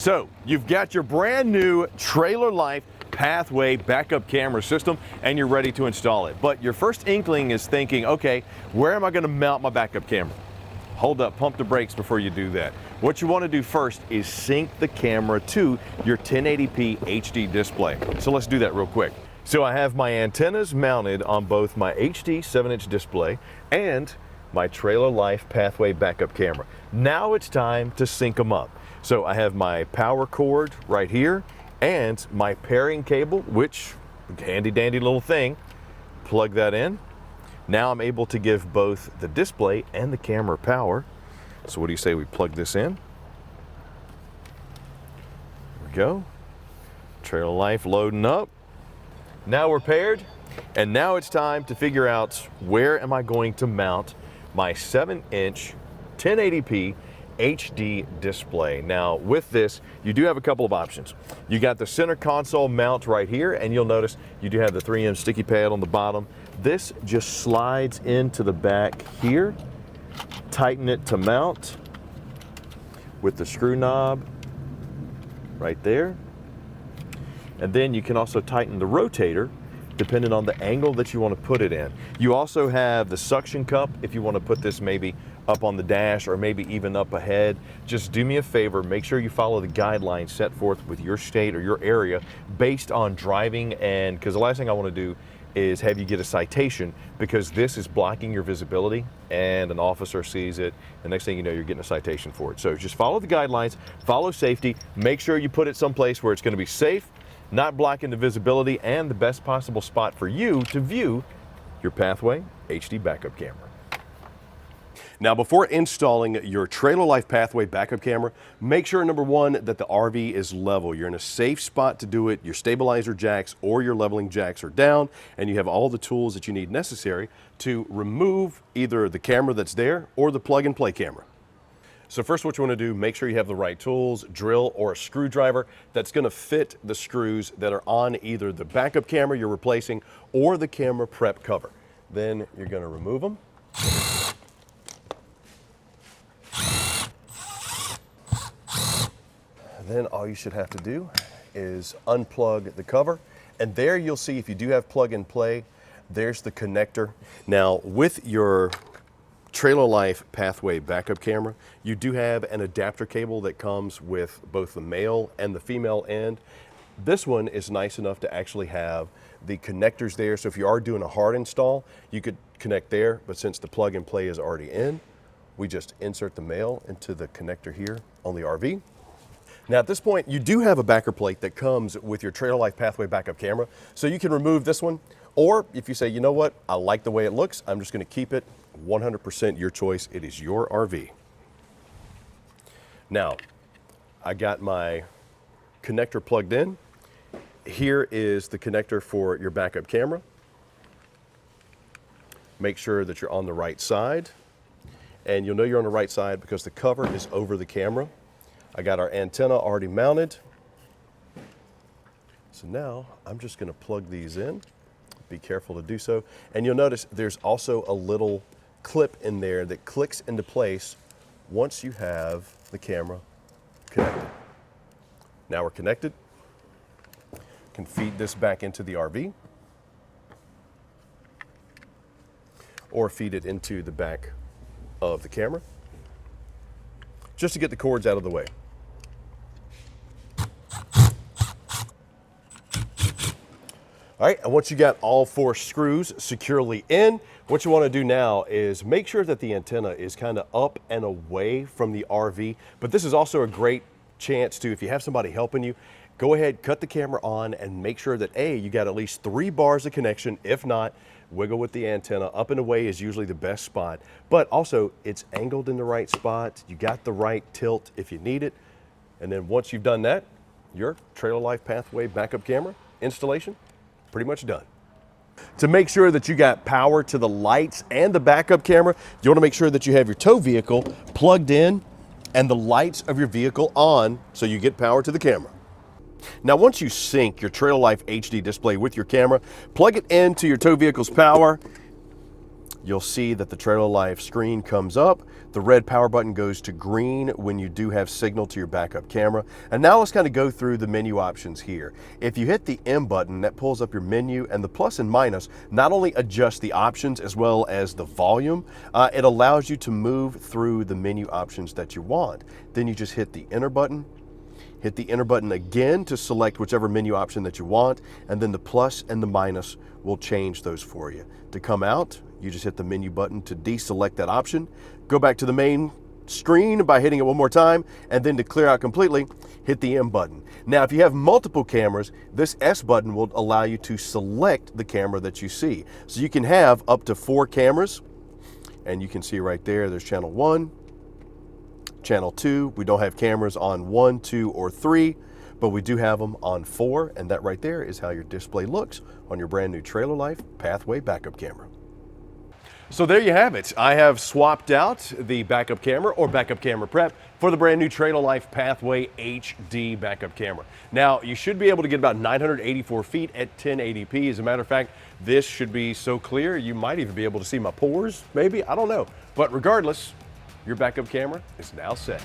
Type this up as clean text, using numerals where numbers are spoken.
So you've got your brand new Trailer Life Pathway backup camera system and you're ready to install it. But your first inkling is thinking, okay, where am I going to mount my backup camera? Hold up, pump the brakes before you do that. What you want to do first is sync the camera to your 1080p HD display. So let's do that real quick. So I have my antennas mounted on both my HD 7-inch display and my Trailer Life Pathway backup camera. Now it's time to sync them up. So I have my power cord right here and my pairing cable, which handy dandy little thing. Plug that in. Now I'm able to give both the display and the camera power. So what do you say we plug this in? There we go. Trailer Life loading up. Now we're paired, and now it's time to figure out where am I going to mount my 7-inch 1080p HD display. Now with this, you do have a couple of options. You got the center console mount right here, and you'll notice you do have the 3M sticky pad on the bottom. This just slides into the back here. Tighten it to mount with the screw knob right there. And then you can also tighten the rotator depending on the angle that you want to put it in. You also have the suction cup if you want to put this maybe up on the dash or maybe even up ahead. Just do me a favor, make sure you follow the guidelines set forth with your state or your area based on driving, and because the last thing I want to do is have you get a citation because this is blocking your visibility and an officer sees it. The next thing you know, you're getting a citation for it. So just follow the guidelines, follow safety, make sure you put it someplace where it's going to be safe, not blocking the visibility, and the best possible spot for you to view your Pathway HD backup camera. Now, before installing your Trailer Life Pathway backup camera, make sure, number one, that the RV is level. You're in a safe spot to do it. Your stabilizer jacks or your leveling jacks are down, and you have all the tools that you need necessary to remove either the camera that's there or the plug-and-play camera. So first, what you want to do, make sure you have the right tools, drill or a screwdriver that's going to fit the screws that are on either the backup camera you're replacing or the camera prep cover. Then you're going to remove them. Then all you should have to do is unplug the cover, and there you'll see if you do have plug and play, there's the connector. Now with your Trailer Life Pathway backup camera, you do have an adapter cable that comes with both the male and the female end. This one is nice enough to actually have the connectors there, so if you are doing a hard install, you could connect there, but since the plug and play is already in, we just insert the male into the connector here on the RV. Now at this point, you do have a backer plate that comes with your Trailer Life Pathway backup camera, so you can remove this one, or if you say, you know what, I like the way it looks, I'm just going to keep it. 100% your choice. It is your RV. Now, I got my connector plugged in. Here is the connector for your backup camera. Make sure that you're on the right side, and you'll know you're on the right side because the cover is over the camera. I got our antenna already mounted. So now I'm just going to plug these in. Be careful to do so. And you'll notice there's also a little clip in there that clicks into place once you have the camera connected. Now we're connected. Can feed this back into the RV or feed it into the back of the camera just to get the cords out of the way. All right, and once you got all 4 screws securely in, what you want to do now is make sure that the antenna is kind of up and away from the RV. But this is also a great chance to, if you have somebody helping you, go ahead, cut the camera on and make sure that A, you got at least 3 bars of connection. If not, wiggle with the antenna. Up and away is usually the best spot, but also it's angled in the right spot. You got the right tilt if you need it. And then once you've done that, your Trailer Life Pathway backup camera installation pretty much done. To make sure that you got power to the lights and the backup camera, you want to make sure that you have your tow vehicle plugged in and the lights of your vehicle on so you get power to the camera. Now once you sync your Trailer Life HD display with your camera, plug it into your tow vehicle's power, you'll see that the Trailer Life screen comes up. The red power button goes to green when you do have signal to your backup camera. And now let's kind of go through the menu options here. If you hit the M button, that pulls up your menu, and the plus and minus not only adjust the options as well as the volume, it allows you to move through the menu options that you want. Then you just hit the enter button. Hit the enter button again to select whichever menu option that you want, and then the plus and the minus will change those for you. To come out, you just hit the menu button to deselect that option. Go back to the main screen by hitting it one more time, and then to clear out completely, hit the M button. Now, if you have multiple cameras, this S button will allow you to select the camera that you see. So you can have up to 4 cameras, and you can see right there, there's channel 1, channel 2. We don't have cameras on 1, 2, or 3, but we do have them on 4, and that right there is how your display looks on your brand new Trailer Life Pathway backup camera. So there you have it. I have swapped out the backup camera or backup camera prep for the brand new Trailer Life Pathway HD backup camera. Now, you should be able to get about 984 feet at 1080p. As a matter of fact, this should be so clear you might even be able to see my pores, maybe, I don't know. But regardless, your backup camera is now set.